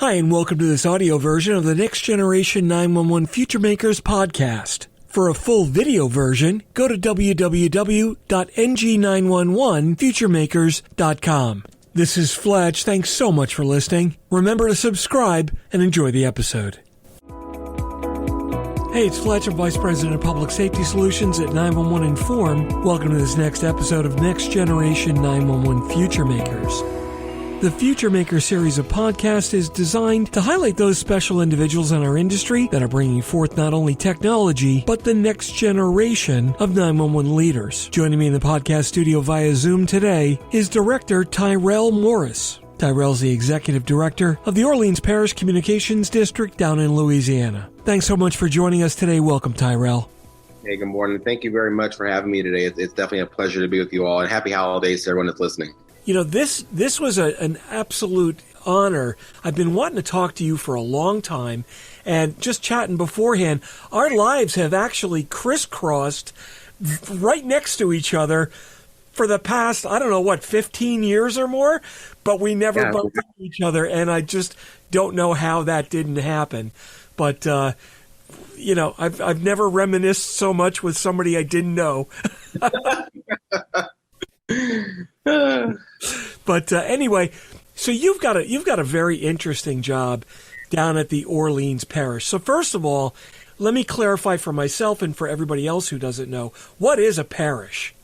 Hi, and welcome to this audio version of the Next Generation 911 FutureMakers podcast. For a full video version, go to www.NG911FutureMakers.com. This is Fletch. Thanks so much for listening. Remember to subscribe and enjoy the episode. Hey, it's Fletch. I'm Vice President of Public Safety Solutions at 911 Inform. Welcome to this next episode of Next Generation 911 FutureMakers. The FutureMaker series of podcasts is designed to highlight those special individuals in our industry that are bringing forth not only technology, but the next generation of 911 leaders. Joining me in the podcast studio via Zoom today is Director Tyrell Morris. Tyrell's the Executive Director of the Orleans Parish Communications District down in Louisiana. Thanks so much for joining us today. Welcome, Tyrell. Hey, good morning. Thank you very much for having me today. It's definitely a pleasure to be with you all, and happy holidays to everyone that's listening. You know, this was an absolute honor. I've been wanting to talk to you for a long time, and just chatting beforehand, our lives have actually crisscrossed right next to each other for the past, 15 years or more, but we never bumped into each other, and I just don't know how that didn't happen. But, I've never reminisced so much with somebody I didn't know. But anyway, so you've got a very interesting job down at the Orleans Parish. So first of all, let me clarify for myself and for everybody else who doesn't know, what is a parish?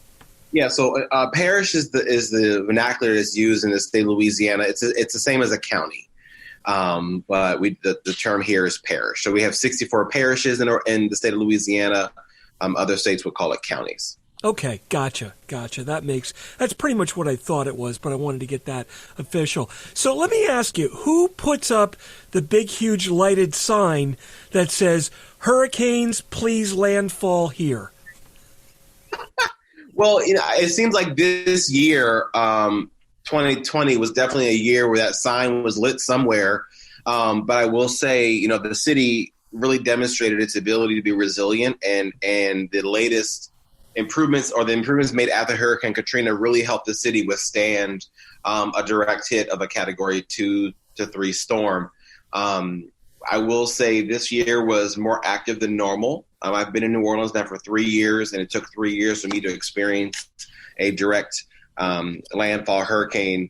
Yeah, so a parish is the vernacular that's used in the state of Louisiana. It's the same as a county, but the term here is parish. So we have 64 parishes in the state of Louisiana. Other states would call it counties. Okay, gotcha. That's pretty much what I thought it was, but I wanted to get that official. So let me ask you, who puts up the big, huge lighted sign that says, "Hurricanes, please landfall here"? Well, it seems like this year, 2020 was definitely a year where that sign was lit somewhere. But I will say, the city really demonstrated its ability to be resilient, and the latest improvements made after Hurricane Katrina really helped the city withstand a direct hit of a Category 2 to 3 storm. I will say this year was more active than normal. I've been in New Orleans now for 3 years, and it took 3 years for me to experience a direct landfall hurricane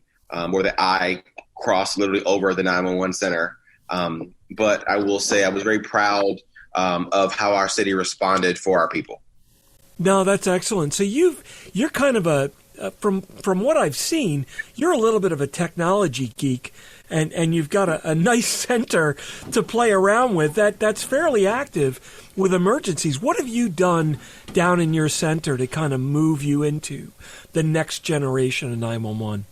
where the eye crossed literally over the 911 center. But I will say I was very proud of how our city responded for our people. No, that's excellent. So you're kind of from what I've seen, you're a little bit of a technology geek, and you've got a nice center to play around with that's fairly active with emergencies. What have you done down in your center to kind of move you into the next generation of 911?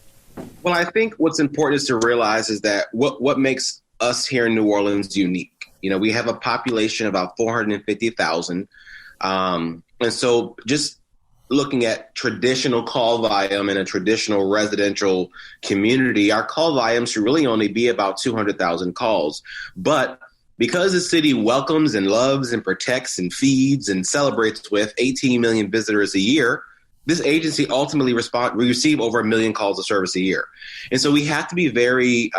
Well, I think what's important is to realize is that what makes us here in New Orleans unique. We have a population of about 450,000. And so just looking at traditional call volume in a traditional residential community, our call volume should really only be about 200,000 calls. But because the city welcomes and loves and protects and feeds and celebrates with 18 million visitors a year, this agency ultimately we receive over 1 million calls of service a year. And so we have to be very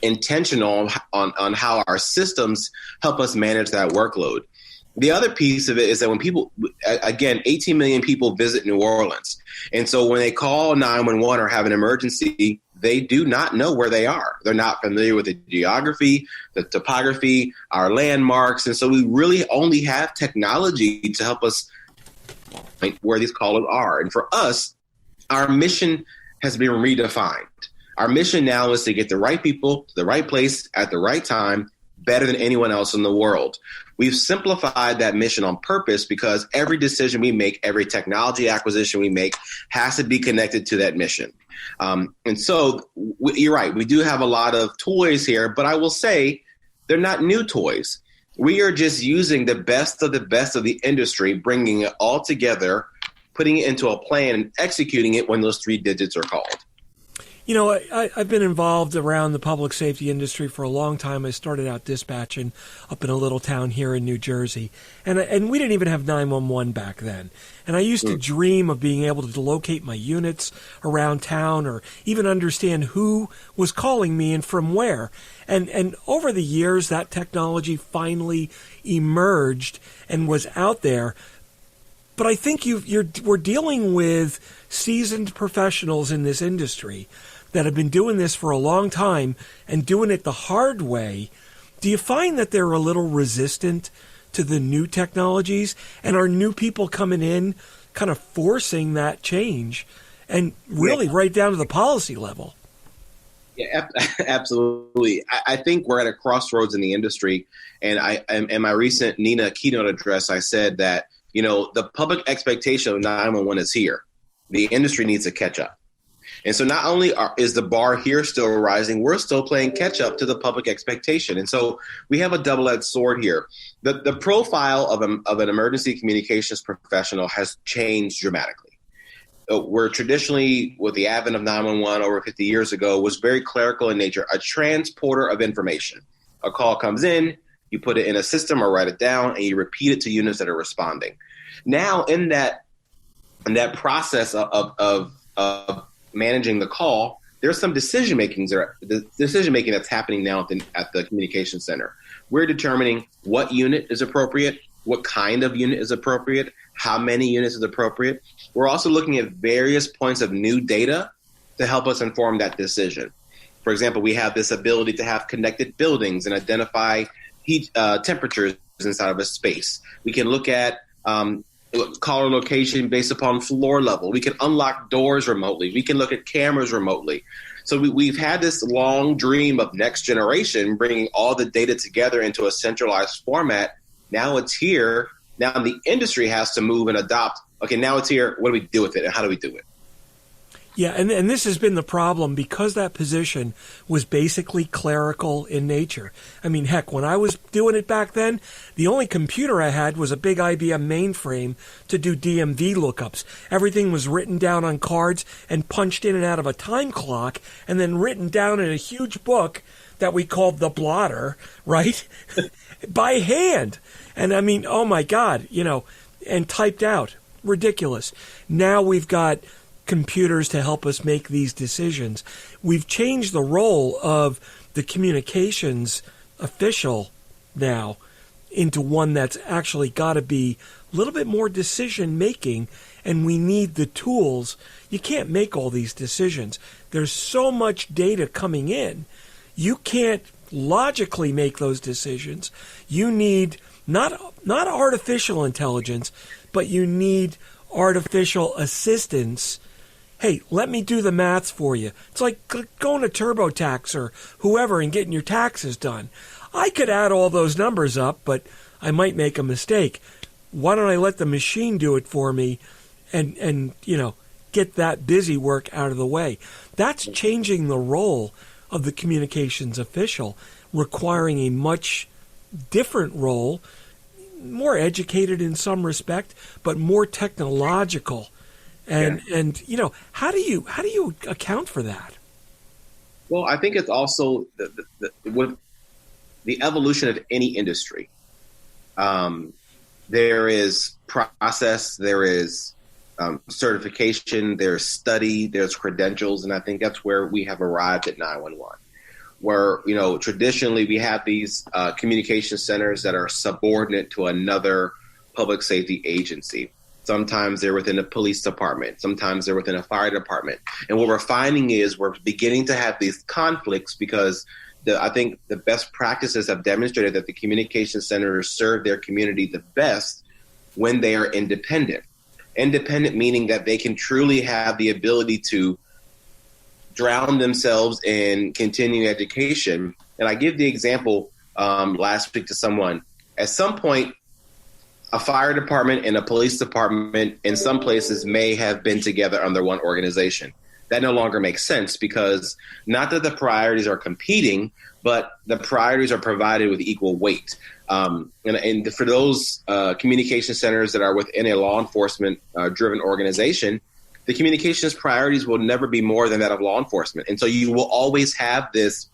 intentional on how our systems help us manage that workload. The other piece of it is that when people, again, 18 million people visit New Orleans. And so when they call 911 or have an emergency, they do not know where they are. They're not familiar with the geography, the topography, our landmarks. And so we really only have technology to help us find where these callers are. And for us, our mission has been redefined. Our mission now is to get the right people to the right place at the right time, better than anyone else in the world. We've simplified that mission on purpose because every decision we make, every technology acquisition we make has to be connected to that mission. And so you're right. We do have a lot of toys here, but I will say they're not new toys. We are just using the best of the industry, bringing it all together, putting it into a plan and executing it when those 3 digits are called. You know, I've been involved around the public safety industry for a long time. I started out dispatching up in a little town here in New Jersey, and we didn't even have 911 back then. And I used to dream of being able to locate my units around town, or even understand who was calling me and from where. And over the years, that technology finally emerged and was out there. But I think we're dealing with seasoned professionals in this industry that have been doing this for a long time and doing it the hard way. Do you find that they're a little resistant to the new technologies? And are new people coming in kind of forcing that change, and really right down to the policy level? Yeah, absolutely. I think we're at a crossroads in the industry. And in my recent NINA keynote address, I said that, the public expectation of 911 is here. The industry needs to catch up. And so not only is the bar here still rising, we're still playing catch up to the public expectation. And so we have a double-edged sword here. The profile of an emergency communications professional has changed dramatically. Where traditionally, with the advent of 911 over 50 years ago, was very clerical in nature, a transporter of information. A call comes in, you put it in a system or write it down, and you repeat it to units that are responding. Now, in that process of managing the call, there's some decision making that's happening now at the communication center. We're determining what unit is appropriate, what kind of unit is appropriate, how many units is appropriate. We're also looking at various points of new data to help us inform that decision. For example, we have this ability to have connected buildings and identify heat temperatures inside of a space. We can look at caller location based upon floor level. We can unlock doors remotely. We can look at cameras remotely. So we've had this long dream of next generation, bringing all the data together into a centralized format. Now it's here. Now the industry has to move and adopt. Okay, now it's here. What do we do with it, and how do we do it? Yeah, and this has been the problem because that position was basically clerical in nature. I mean, heck, when I was doing it back then, the only computer I had was a big IBM mainframe to do DMV lookups. Everything was written down on cards and punched in and out of a time clock, and then written down in a huge book that we called the blotter, right? By hand. And I mean, oh my God, and typed out. Ridiculous. Now we've got computers to help us make these decisions. We've changed the role of the communications official now into one that's actually got to be a little bit more decision making, and we need the tools. You can't make all these decisions. There's so much data coming in. You can't logically make those decisions. You need not artificial intelligence, but you need artificial assistance. Hey, let me do the maths for you. It's like going to TurboTax or whoever and getting your taxes done. I could add all those numbers up, but I might make a mistake. Why don't I let the machine do it for me and get that busy work out of the way? That's changing the role of the communications official, requiring a much different role, more educated in some respect, but more technological. And how do you account for that? Well, I think it's also with the evolution of any industry. There is process, there is certification, there's study, there's credentials, and I think that's where we have arrived at 911. Where traditionally we have these communication centers that are subordinate to another public safety agency. Sometimes they're within a police department. Sometimes they're within a fire department. And what we're finding is we're beginning to have these conflicts because I think the best practices have demonstrated that the communication centers serve their community the best when they are independent. Independent meaning that they can truly have the ability to drown themselves in continuing education. And I give the example last week to someone. At some point, a fire department and a police department in some places may have been together under one organization. That no longer makes sense because not that the priorities are competing, but the priorities are provided with equal weight. And for those communication centers that are within a law enforcement driven organization, the communications priorities will never be more than that of law enforcement. And so you will always have this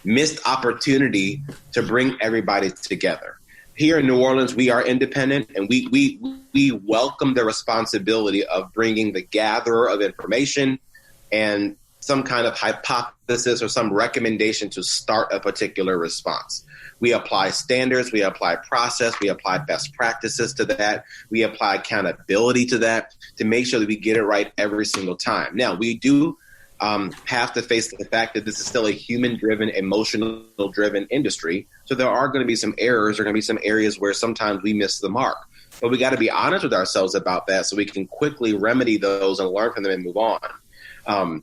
missed opportunity to bring everybody together. Here in New Orleans, we are independent, and we welcome the responsibility of bringing the gatherer of information and some kind of hypothesis or some recommendation to start a particular response. We apply standards, we apply process, we apply best practices to that, we apply accountability to that to make sure that we get it right every single time. Now, we do have to face the fact that this is still a human-driven, emotional-driven industry. So there are going to be some errors, there are going to be some areas where sometimes we miss the mark. But we got to be honest with ourselves about that so we can quickly remedy those and learn from them and move on.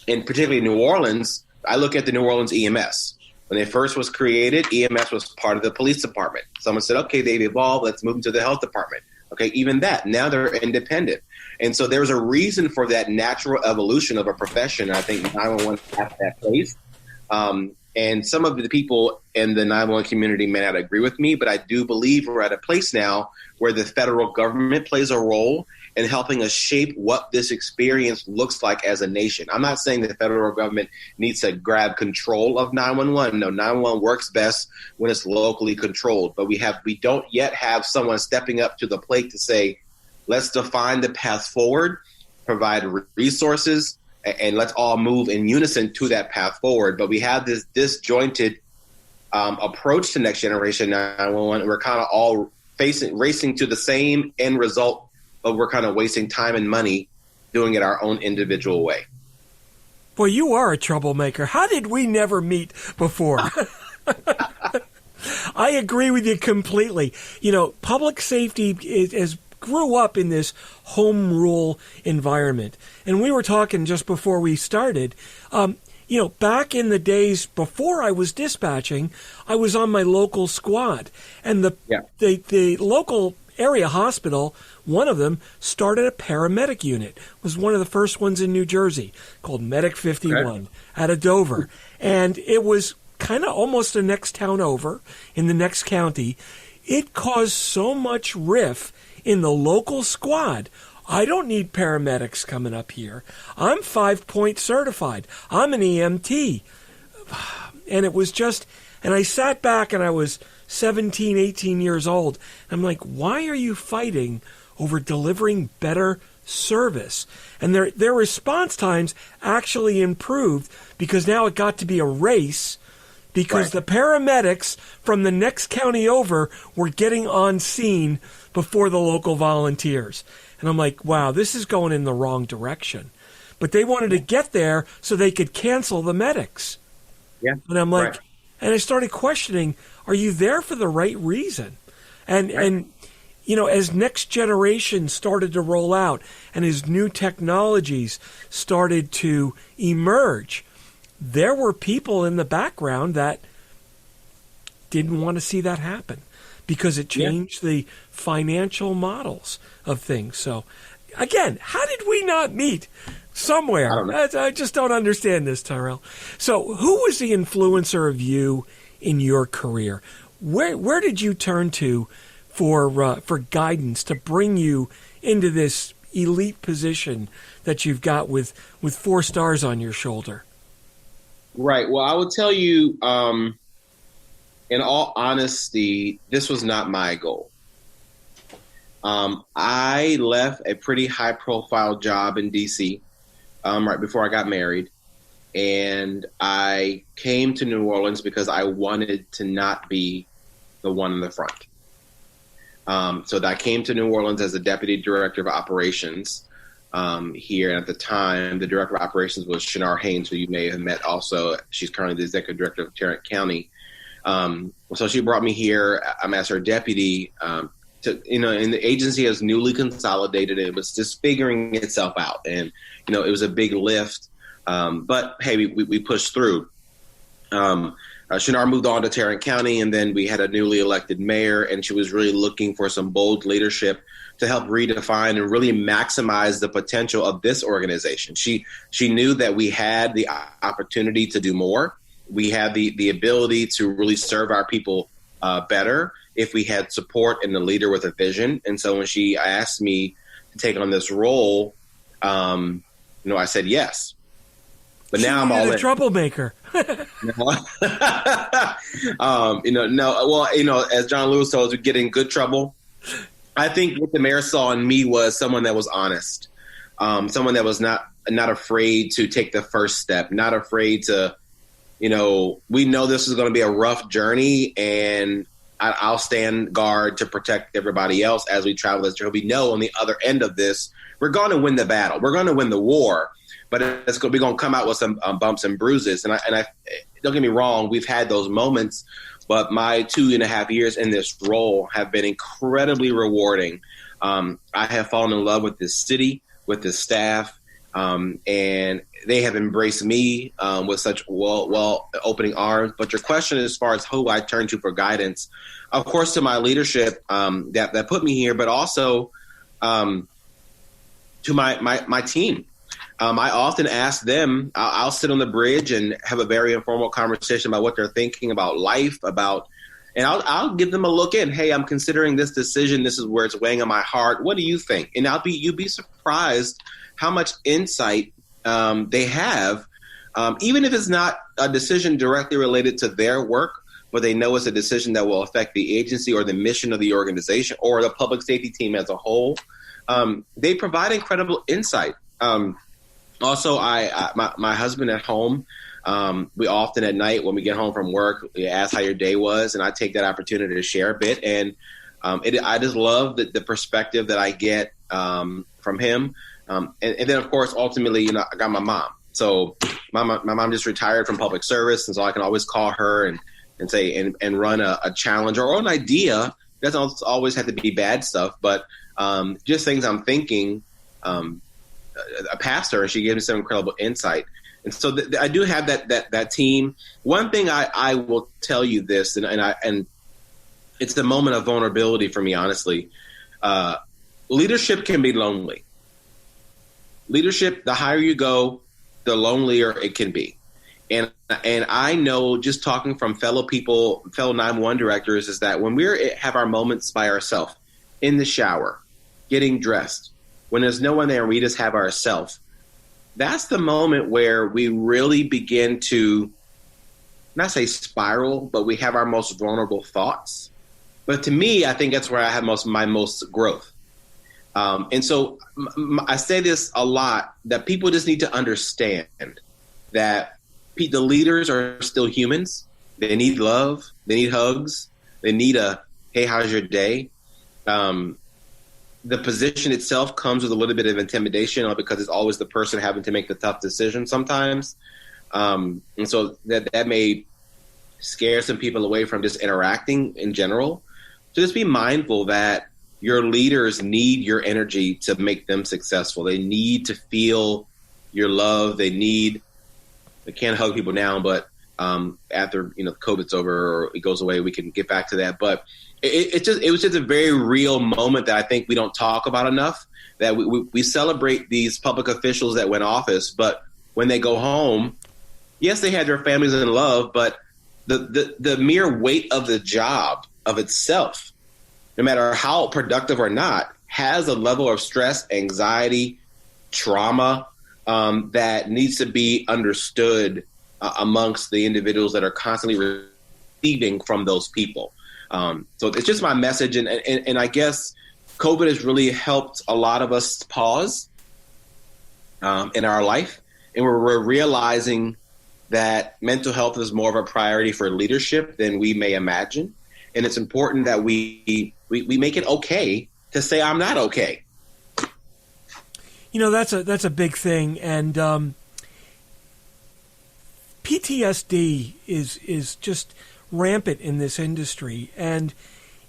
And particularly New Orleans, I look at the New Orleans EMS. When it first was created, EMS was part of the police department. Someone said, okay, they've evolved, let's move them to the health department. Okay, even that, now they're independent. And so there's a reason for that natural evolution of a profession. I think 911 has that place. And some of the people in the 911 community may not agree with me, but I do believe we're at a place now where the federal government plays a role in helping us shape what this experience looks like as a nation. I'm not saying that the federal government needs to grab control of 911. No, 911 works best when it's locally controlled. But we don't yet have someone stepping up to the plate to say, let's define the path forward, provide resources, and let's all move in unison to that path forward. But we have this disjointed approach to next generation 911. We're kind of all racing to the same end result, but we're kind of wasting time and money doing it our own individual way. Boy, you are a troublemaker. How did we never meet before? I agree with you completely. You know, public safety grew up in this home rule environment. And we were talking just before we started, you know, back in the days before I was dispatching, I was on my local squad. And the local area hospital, one of them started a paramedic unit. It was one of the first ones in New Jersey called Medic 51 out of Dover. And it was kind of almost the next town over in the next county. It caused so much riff in the local squad. I don't need paramedics coming up here. I'm 5-point certified. I'm an EMT. And it was just, and I sat back and I was 17, 18 years old. I'm like, why are you fighting over delivering better service? And their response times actually improved because now it got to be a race because the paramedics from the next county over were getting on scene before the local volunteers. And I'm like, wow, this is going in the wrong direction. But they wanted to get there so they could cancel the medics. Yeah. And I'm like, and I started questioning, are you there for the right reason? And you know, as next generation started to roll out and as new technologies started to emerge, there were people in the background that didn't want to see that happen because it changed the financial models of things. So, again, how did we not meet somewhere? I don't know. I just don't understand this, Tyrell. So, who was the influencer of you in your career? Where did you turn to for guidance to bring you into this elite position that you've got with 4 stars on your shoulder? Right. Well, I would tell you, in all honesty, this was not my goal. I left a pretty high-profile job in D.C. Right before I got married, and I came to New Orleans because I wanted to not be the one in the front. So I came to New Orleans as a deputy director of operations here. And at the time, the director of operations was Shinar Haynes, who you may have met also. She's currently the executive director of Tarrant County. So she brought me here as her deputy. And the agency has newly consolidated. It was just figuring itself out. And, it was a big lift. But, hey, we pushed through. Shinar moved on to Tarrant County, and then we had a newly elected mayor, and she was really looking for some bold leadership to help redefine and really maximize the potential of this organization. She knew that we had the opportunity to do more. We had the ability to really serve our people better if we had support and a leader with a vision. And so when she asked me to take on this role, I said yes. But now I'm all in. Troublemaker. As John Lewis told us, we get in good trouble. I think what the mayor saw in me was someone that was honest, someone that was not afraid to take the first step, not afraid to, we know this is going to be a rough journey, and I'll stand guard to protect everybody else as we travel this journey. We know on the other end of this, we're going to win the battle. We're going to win the war, but we're going to come out with some bumps and bruises. And I don't get me wrong, we've had those moments, but my 2.5 years in this role have been incredibly rewarding. I have fallen in love with this city, with this staff, and they have embraced me with such well opening arms. But your question as far as who I turn to for guidance, of course, to my leadership that put me here, but also to my team. I often ask them, I'll sit on the bridge and have a very informal conversation about what they're thinking about life, and I'll give them a look in. Hey, I'm considering this decision. This is where it's weighing on my heart. What do you think? And you'd be surprised how much insight they have, even if it's not a decision directly related to their work, but they know it's a decision that will affect the agency or the mission of the organization or the public safety team as a whole. They provide incredible insight. Also, my husband at home, we often at night when we get home from work, we ask how your day was, and I take that opportunity to share a bit. And I just love the perspective that I get from him. And then, of course, ultimately, I got my mom. So my mom just retired from public service, and so I can always call her and say and run a challenge or an idea. It doesn't always have to be bad stuff, but just things I'm thinking. A pastor, and she gave me some incredible insight. And so I do have that team. One thing I will tell you this, and it's the moment of vulnerability for me, honestly. Leadership can be lonely. Leadership, the higher you go, the lonelier it can be. And I know, just talking from fellow 911 directors, is that when we have our moments by ourselves, in the shower, getting dressed, when there's no one there and we just have ourselves, that's the moment where we really begin to, not say spiral, but we have our most vulnerable thoughts. But to me, I think that's where I have my most growth. And so I say this a lot, that people just need to understand that the leaders are still humans. They need love. They need hugs. They need hey, how's your day? The position itself comes with a little bit of intimidation because it's always the person having to make the tough decision sometimes. And so that may scare some people away from just interacting in general. So just be mindful that your leaders need your energy to make them successful. They need to feel your love. They can't hug people now, but after COVID's over or it goes away, we can get back to that. But it was just a very real moment that I think we don't talk about enough, that we celebrate these public officials that win office, but when they go home, yes, they had their families in love, but the mere weight of the job of itself, no matter how productive or not, has a level of stress, anxiety, trauma that needs to be understood amongst the individuals that are constantly receiving from those people. So it's just my message. And I guess COVID has really helped a lot of us pause in our life. And we're realizing that mental health is more of a priority for leadership than we may imagine. And it's important that we make it okay to say, I'm not okay. That's a big thing. And PTSD is just rampant in this industry. And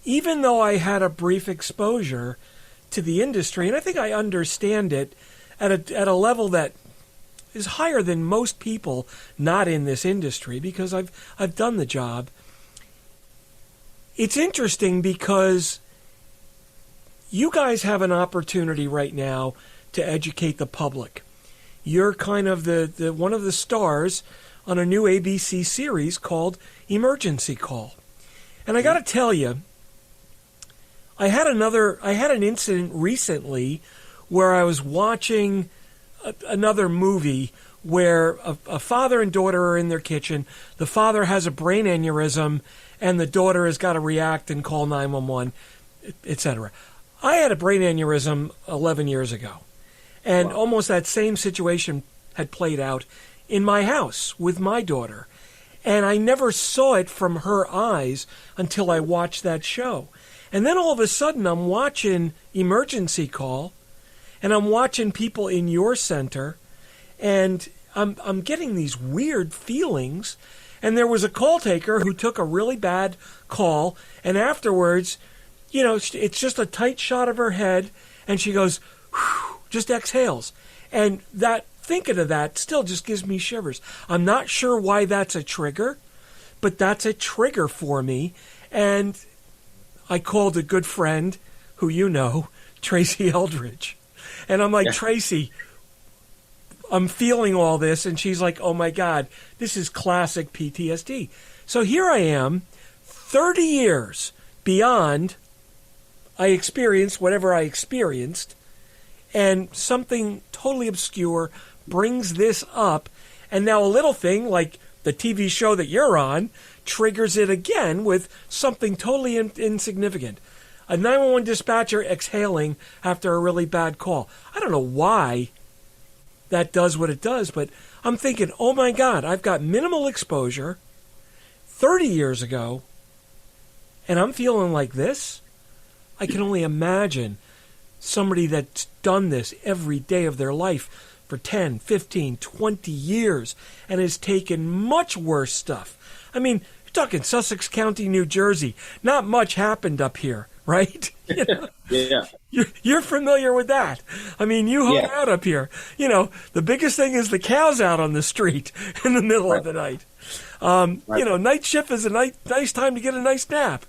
even though I had a brief exposure to the industry, and I think I understand it at a level that is higher than most people not in this industry, because I've done the job. It's interesting because you guys have an opportunity right now to educate the public. You're kind of the one of the stars on a new ABC series called Emergency Call. And I got to tell you, I had an incident recently where I was watching another movie where a father and daughter are in their kitchen. The father has a brain aneurysm, and the daughter has got to react and call 911, etc. I had a brain aneurysm 11 years ago, and almost that same situation had played out in my house with my daughter. And I never saw it from her eyes until I watched that show. And then all of a sudden I'm watching Emergency Call, and I'm watching people in your center, and I'm getting these weird feelings. And there was a call taker who took a really bad call, and afterwards, you know, it's just a tight shot of her head, and she goes, whew, just exhales. And that, thinking of that still just gives me shivers. I'm not sure why that's a trigger, but that's a trigger for me. And I called a good friend who you know, Tracy Eldridge. And I'm like, Tracy, I'm feeling all this. And she's like, oh my God, this is classic PTSD. So here I am, 30 years beyond I experienced whatever I experienced, and something totally obscure brings this up, and now a little thing like the TV show that you're on triggers it again with something totally insignificant. A 911 dispatcher exhaling after a really bad call. I don't know why that does what it does, but I'm thinking, oh my God, I've got minimal exposure 30 years ago, and I'm feeling like this? I can only imagine somebody that's done this every day of their life for 10, 15, 20 years and has taken much worse stuff. I mean, you're talking Sussex County, New Jersey. Not much happened up here, right? You know? Yeah. You're familiar with that. I mean, you hung out up here. You know, the biggest thing is the cows out on the street in the middle of the night. You know, night shift is a nice time to get a nice nap.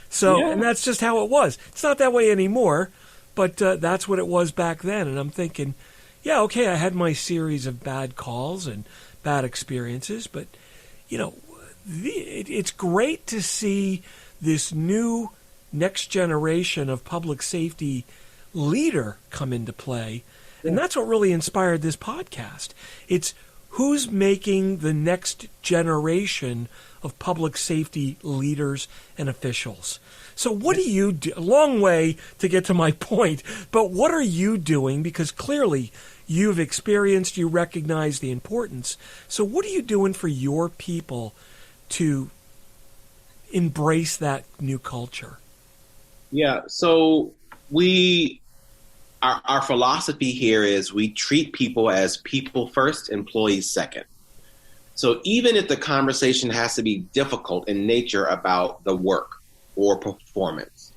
So, and that's just how it was. It's not that way anymore, but that's what it was back then. And I'm thinking, yeah, okay, I had my series of bad calls and bad experiences, but, you know, it's great to see this new next generation of public safety leader come into play. And that's what really inspired this podcast. It's who's making the next generation of public safety leaders and officials. So what do you do? A long way to get to my point, but what are you doing? Because clearly you've experienced, you recognize the importance. So what are you doing for your people to embrace that new culture? Yeah, so our philosophy here is we treat people as people first, employees second. So even if the conversation has to be difficult in nature about the work or performance,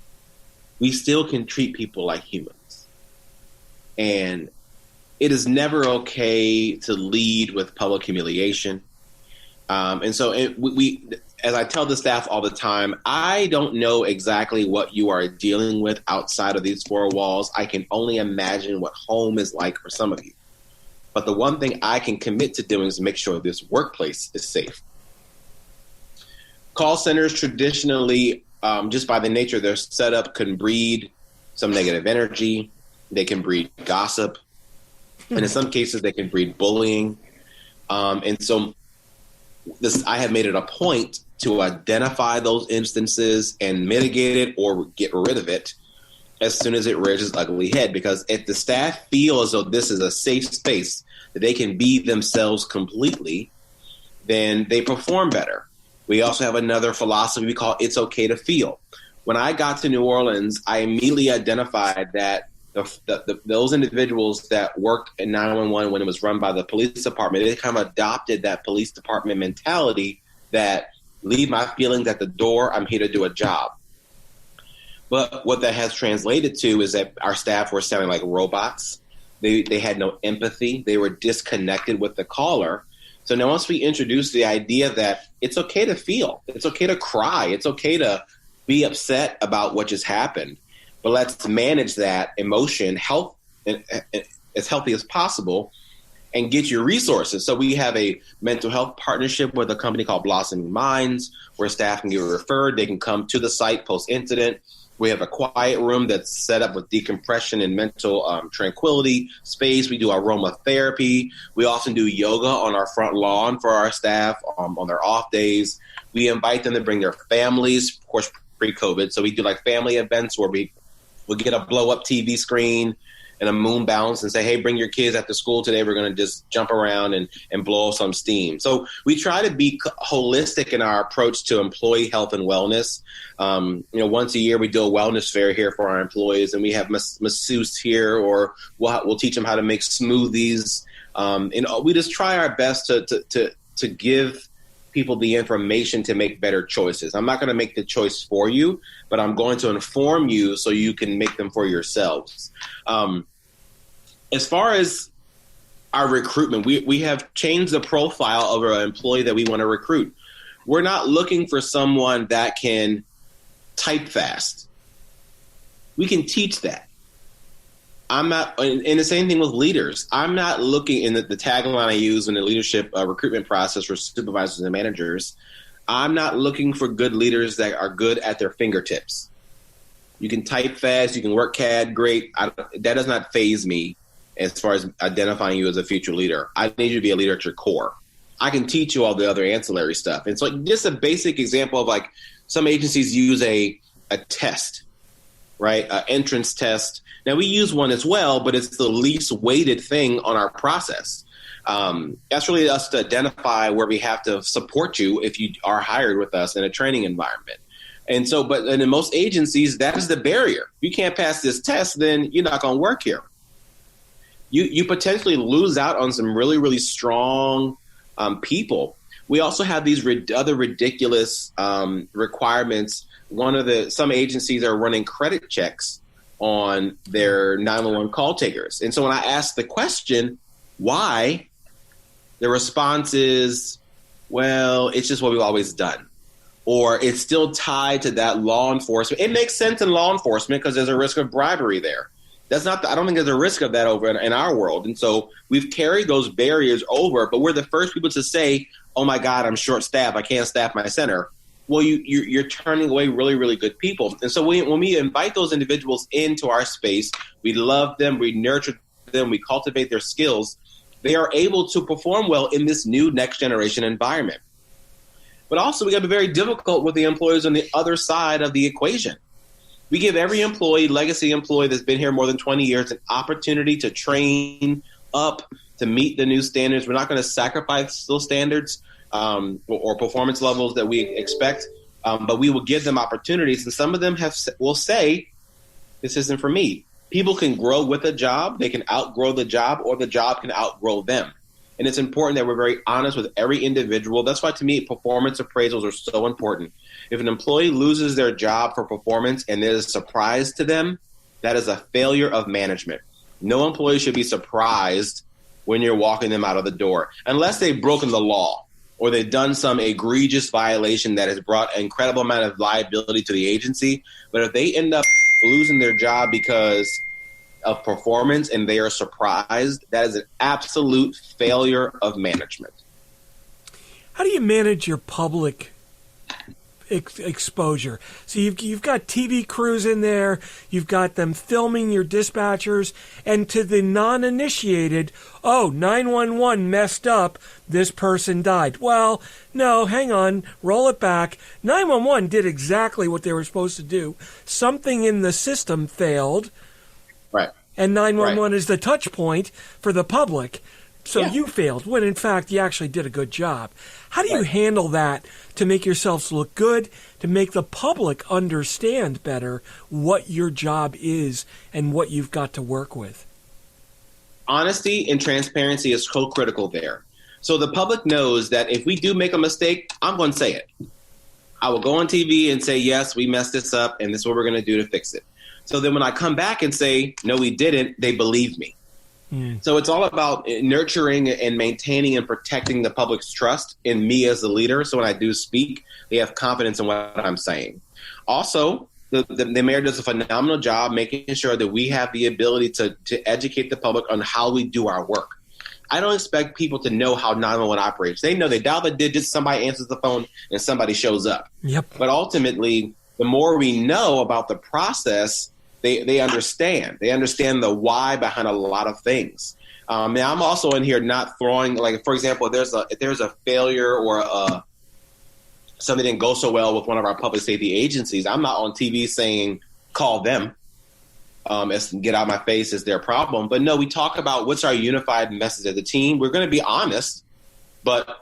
we still can treat people like humans. And it is never okay to lead with public humiliation. And so we, as I tell the staff all the time, I don't know exactly what you are dealing with outside of these four walls. I can only imagine what home is like for some of you. But the one thing I can commit to doing is make sure this workplace is safe. Call centers traditionally, just by the nature of their setup, can breed some negative energy. They can breed gossip. And in some cases, they can breed bullying. And so I have made it a point to identify those instances and mitigate it or get rid of it as soon as it rears its ugly head. Because if the staff feel as though this is a safe space, that they can be themselves completely, then they perform better. We also have another philosophy we call it's okay to feel. When I got to New Orleans, I immediately identified that those individuals that worked in 911 when it was run by the police department, they kind of adopted that police department mentality that leave my feelings at the door, I'm here to do a job. But what that has translated to is that our staff were sounding like robots. They had no empathy. They were disconnected with the caller. So now once we introduce the idea that it's okay to feel, it's okay to cry, it's okay to be upset about what just happened, but let's manage that emotion as healthy as possible. and get your resources. So we have a mental health partnership with a company called Blossoming Minds, where staff can get referred. They can come to the site post-incident. We have a quiet room that's set up with decompression and mental tranquility space. We do aromatherapy. We often do yoga on our front lawn for our staff on their off days. We invite them to bring their families, of course, pre-COVID. So we do like family events where we'll get a blow-up TV screen and a moon bounce and say, hey, bring your kids after school today. We're going to just jump around and blow some steam. So we try to be holistic in our approach to employee health and wellness. Once a year we do a wellness fair here for our employees, and we have masseuse here, or we'll teach them how to make smoothies. We just try our best to give people the information to make better choices. I'm not going to make the choice for you, but I'm going to inform you so you can make them for yourselves. As far as our recruitment, we have changed the profile of our employee that we want to recruit. We're not looking for someone that can type fast. We can teach that. I'm not, and the same thing with leaders. I'm not looking in the tagline I use in the leadership recruitment process for supervisors and managers. I'm not looking for good leaders that are good at their fingertips. You can type fast, you can work CAD great. That does not faze me as far as identifying you as a future leader. I need you to be a leader at your core. I can teach you all the other ancillary stuff. And so just a basic example of like some agencies use a test, right? An entrance test. Now we use one as well, but it's the least weighted thing on our process. That's really us to identify where we have to support you if you are hired with us in a training environment. And so, but in most agencies, that is the barrier. If you can't pass this test, then you're not going to work here. You potentially lose out on some really, really strong people. We also have these other ridiculous requirements. Some agencies are running credit checks on their 911 call takers. And so when I ask the question, why, the response is, well, it's just what we've always done. Or it's still tied to that law enforcement. It makes sense in law enforcement because there's a risk of bribery there. I don't think there's a risk of that over in our world. And so we've carried those barriers over, but we're the first people to say, oh my God, I'm short staffed. I can't staff my center. Well, you're turning away really, really good people. And so when we invite those individuals into our space, we love them, we nurture them, we cultivate their skills. They are able to perform well in this new next generation environment. But also we got to be very difficult with the employees on the other side of the equation. We give every employee, legacy employee that's been here more than 20 years, an opportunity to train up to meet the new standards. We're not going to sacrifice those standards or performance levels that we expect, but we will give them opportunities. And some of them will say, this isn't for me. People can grow with a job. They can outgrow the job, or the job can outgrow them. And it's important that we're very honest with every individual. That's why, to me, performance appraisals are so important. If an employee loses their job for performance and there's a surprise to them, that is a failure of management. No employee should be surprised when you're walking them out of the door, unless they've broken the law or they've done some egregious violation that has brought an incredible amount of liability to the agency. But if they end up losing their job because of performance and they are surprised, that is an absolute failure of management. How do you manage your public exposure? So you've got TV crews in there, you've got them filming your dispatchers, and to the non-initiated, 911 messed up, this person died. Well, no, hang on, roll it back. 911 did exactly what they were supposed to do. Something in the system failed. Right. And 911 is the touch point for the public. So Yeah. you failed, when in fact you actually did a good job. How do you handle that to make yourselves look good, to make the public understand better what your job is and what you've got to work with? Honesty and transparency is so critical there. So the public knows that if we do make a mistake, I'm going to say it. I will go on TV and say, yes, we messed this up, and this is what we're going to do to fix it. So then when I come back and say, no, we didn't, they believe me. So it's all about nurturing and maintaining and protecting the public's trust in me as the leader. So when I do speak, they have confidence in what I'm saying. Also, the mayor does a phenomenal job making sure that we have the ability to educate the public on how we do our work. I don't expect people to know how 911 operates. They know they dial the digits, somebody answers the phone, and somebody shows up. Yep. But ultimately, the more we know about the process, they understand. They understand the why behind a lot of things. And I'm also in here not throwing, like, for example, if there's a failure or something didn't go so well with one of our public safety agencies, I'm not on TV saying, call them. As get out of my face is their problem. But no, we talk about what's our unified message as a team. We're going to be honest, but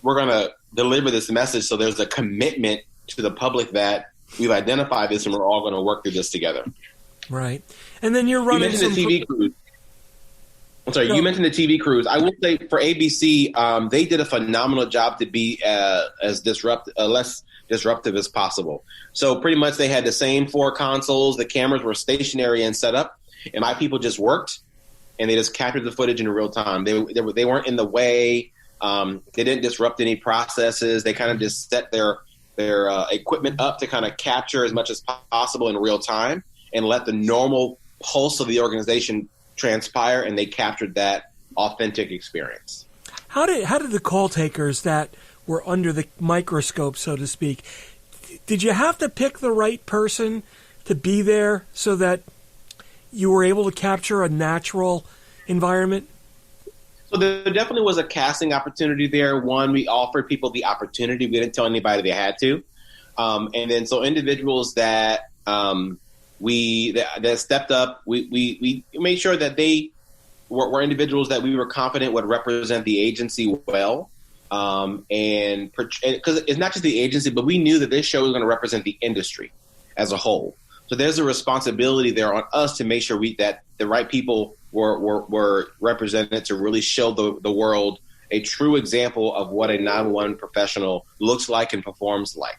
we're going to deliver this message so there's a commitment to the public that we've identified this and we're all going to work through this together. Right. And then you're running You mentioned the TV crews. I'm sorry, you mentioned the TV crews. I will say for ABC, they did a phenomenal job to be less disruptive as possible. So pretty much they had the same 4 consoles. The cameras were stationary and set up, and my people just worked, and they just captured the footage in real time. They weren't in the way. They didn't disrupt any processes. They kind of just set their equipment up to kind of capture as much as possible in real time and let the normal pulse of the organization transpire, and they captured that authentic experience. How did the call takers that were under the microscope, so to speak, did you have to pick the right person to be there so that you were able to capture a natural environment? So there definitely was a casting opportunity there. One, we offered people the opportunity. We didn't tell anybody they had to. And then so individuals that that stepped up, we made sure that they were individuals that we were confident would represent the agency well. And because it's not just the agency, but we knew that this show was going to represent the industry as a whole. So there's a responsibility there on us to make sure that the right people were represented to really show the world a true example of what a 911 professional looks like and performs like.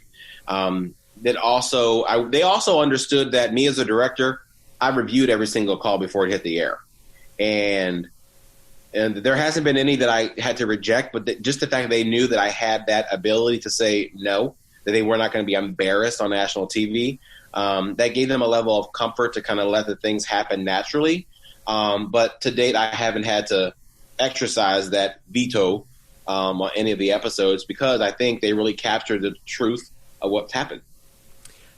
They also understood that me as a director, I reviewed every single call before it hit the air. And there hasn't been any that I had to reject, but just the fact that they knew that I had that ability to say no, that they were not going to be embarrassed on national TV, that gave them a level of comfort to kind of let the things happen naturally. But to date, I haven't had to exercise that veto on any of the episodes because I think they really captured the truth of what's happened.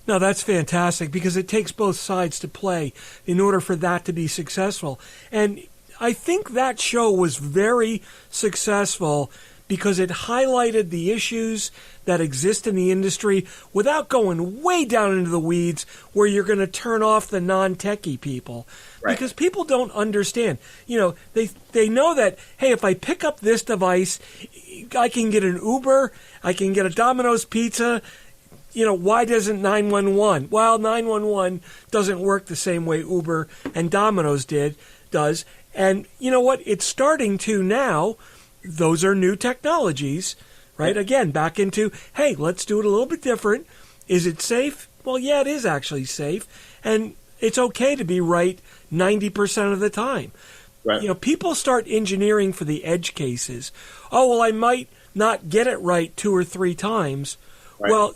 No, that's fantastic because it takes both sides to play in order for that to be successful. And I think that show was very successful because it highlighted the issues that exist in the industry without going way down into the weeds where you're going to turn off the non-techie people. Right. Because people don't understand. You know, they know that, hey, if I pick up this device, I can get an Uber, I can get a Domino's pizza. You know, why doesn't 911? Well, 911 doesn't work the same way Uber and Domino's does. And you know what? It's starting to now. Those are new technologies, right? Again, back into, hey, let's do it a little bit different. Is it safe? Well, yeah, it is actually safe. And it's okay to be right 90% of the time. Right. You know, people start engineering for the edge cases. Oh, well, I might not get it right 2 or 3 times. Right. Well,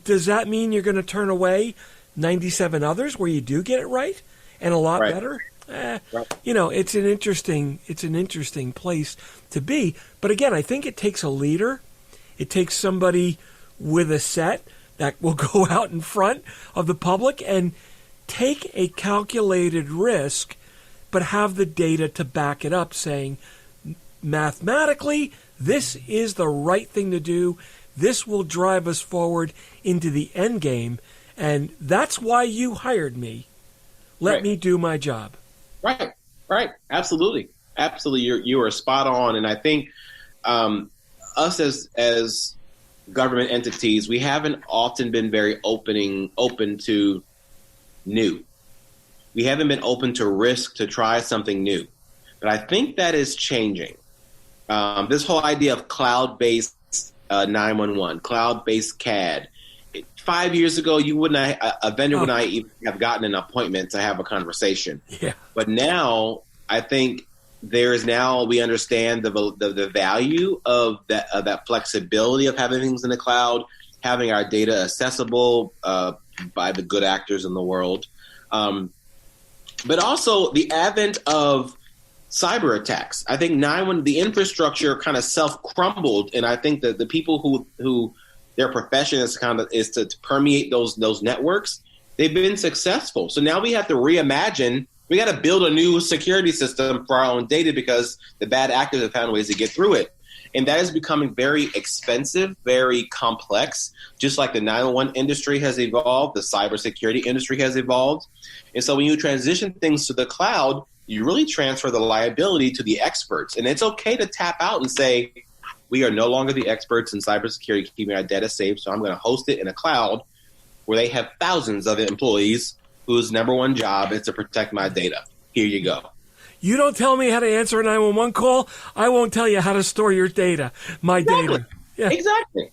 does that mean you're going to turn away 97 others where you do get it right and a lot better? Right. You know, it's an interesting place to be. But again, I think it takes a leader. It takes somebody with a set that will go out in front of the public and take a calculated risk, but have the data to back it up, saying mathematically, this is the right thing to do. This will drive us forward into the end game, and that's why you hired me. Let me do my job. Right. Absolutely. You are spot on, and I think us as government entities, we haven't often been very open to new. We haven't been open to risk, to try something new. But I think that is changing. This whole idea of cloud-based 911, cloud-based CAD. 5 years ago, a vendor would not even have gotten an appointment to have a conversation. Yeah. But now, I think we understand the value of that flexibility of having things in the cloud, having our data accessible by the good actors in the world. But also the advent of cyber attacks. I think when the infrastructure kind of self-crumbled, and I think that the people who their profession is to permeate those networks, they've been successful. So now we have to reimagine. We got to build a new security system for our own data because the bad actors have found ways to get through it. And that is becoming very expensive, very complex, just like the 911 industry has evolved, the cybersecurity industry has evolved. And so when you transition things to the cloud, you really transfer the liability to the experts. And it's okay to tap out and say, we are no longer the experts in cybersecurity keeping our data safe, so I'm going to host it in a cloud where they have thousands of employees whose number one job is to protect my data. Here you go. You don't tell me how to answer a 911 call, I won't tell you how to store your data, data. Yeah. Exactly.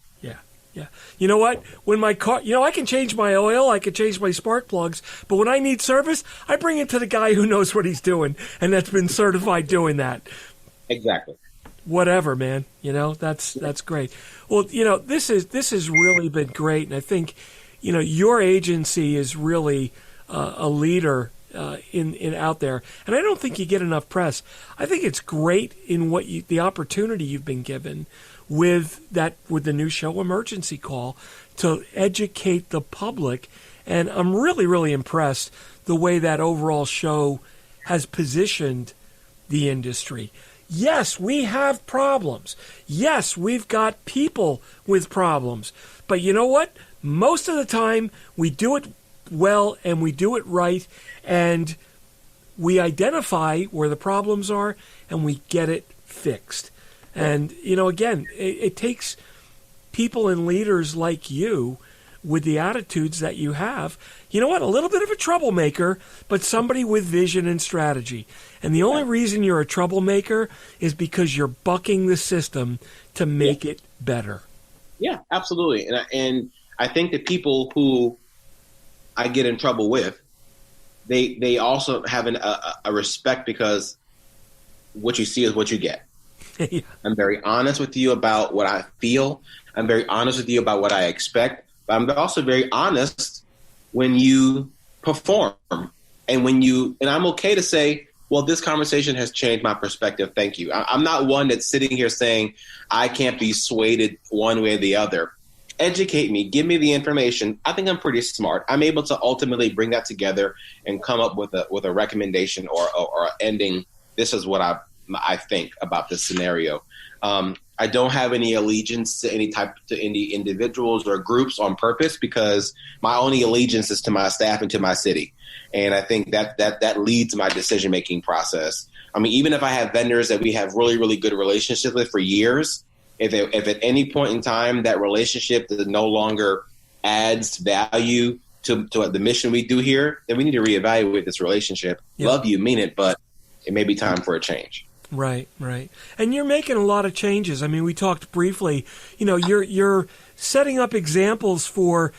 Yeah. You know what? When my car, I can change my oil, I can change my spark plugs, but when I need service, I bring it to the guy who knows what he's doing and that's been certified doing that. Exactly. Whatever, man. That's great. Well, this has really been great, and I think, your agency is really a leader in out there, and I don't think you get enough press. I think it's great in the opportunity you've been given with the new show Emergency Call to educate the public, and I'm really, really impressed the way that overall show has positioned the industry. Yes, we have problems. Yes, we've got people with problems, but you know what? Most of the time we do it well and we do it right, and we identify where the problems are and we get it fixed. And, again, it takes people and leaders like you with the attitudes that you have. You know what? A little bit of a troublemaker, but somebody with vision and strategy. And the only reason you're a troublemaker is because you're bucking the system to make it better. Yeah, absolutely. And I think the people who I get in trouble with, they also have a respect because what you see is what you get. Yeah. I'm very honest with you about what I feel. I'm very honest with you about what I expect. But I'm also very honest when you perform and and I'm okay to say, well, this conversation has changed my perspective. Thank you. I'm not one that's sitting here saying I can't be swayed one way or the other. Educate me. Give me the information. I think I'm pretty smart. I'm able to ultimately bring that together and come up with a recommendation or ending. This is what I think about this scenario. I don't have any allegiance to any individuals or groups on purpose because my only allegiance is to my staff and to my city. And I think that leads my decision-making process. I mean, even if I have vendors that we have really, really good relationships with for years, if at any point in time that relationship no longer adds value to the mission we do here, then we need to reevaluate this relationship. Yep. Love you, mean it, but it may be time for a change. Right. And you're making a lot of changes. I mean, we talked briefly, you're setting up examples for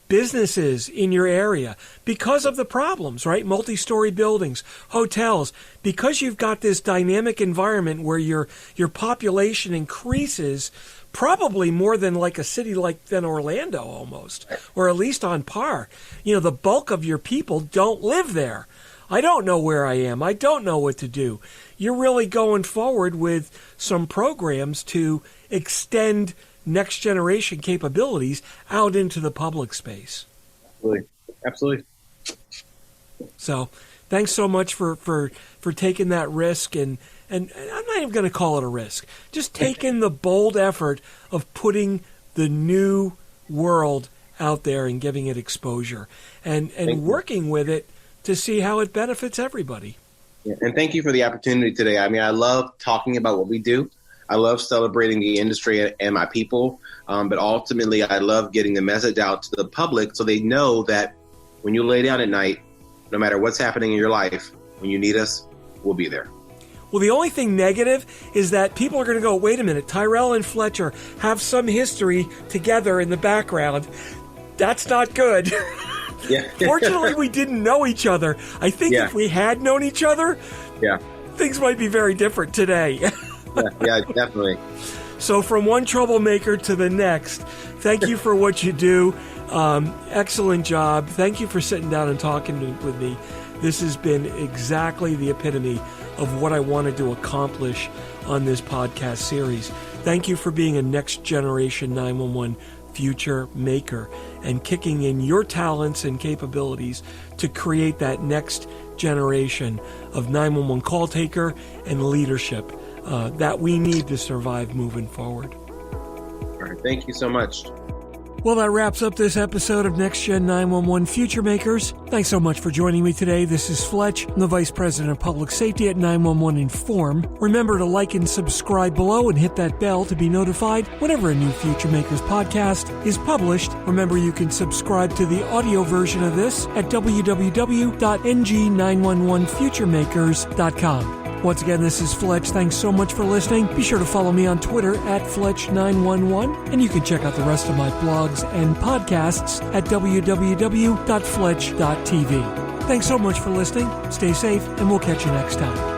businesses in your area because of the problems, right? Multi-story buildings, hotels, because you've got this dynamic environment where your population increases probably more than like a city than Orlando almost, or at least on par. The bulk of your people don't live there. I don't know where I am. I don't know what to do. You're really going forward with some programs to extend next generation capabilities out into the public space. Absolutely. So thanks so much for taking that risk. And I'm not even going to call it a risk. Just taking the bold effort of putting the new world out there and giving it exposure and working with it to see how it benefits everybody. Yeah, and thank you for the opportunity today. I mean, I love talking about what we do. I love celebrating the industry and my people. But ultimately, I love getting the message out to the public so they know that when you lay down at night, no matter what's happening in your life, when you need us, we'll be there. Well, the only thing negative is that people are going to go, wait a minute, Tyrell and Fletcher have some history together in the background. That's not good. Yeah. Fortunately, we didn't know each other. I think if we had known each other, things might be very different today. yeah, definitely. So from one troublemaker to the next, thank you for what you do. Excellent job. Thank you for sitting down and talking with me. This has been exactly the epitome of what I wanted to accomplish on this podcast series. Thank you for being a next generation 911 future maker and kicking in your talents and capabilities to create that next generation of 911 call taker and leadership that we need to survive moving forward. All right, thank you so much. Well, that wraps up this episode of Next Gen 911 Future Makers. Thanks so much for joining me today. This is Fletch, I'm the Vice President of Public Safety at 911 Inform. Remember to like and subscribe below and hit that bell to be notified whenever a new Future Makers podcast is published. Remember, you can subscribe to the audio version of this at www.NG911FutureMakers.com. Once again, this is Fletch. Thanks so much for listening. Be sure to follow me on Twitter at Fletch911, and you can check out the rest of my blogs and podcasts at www.fletch.tv. Thanks so much for listening. Stay safe, and we'll catch you next time.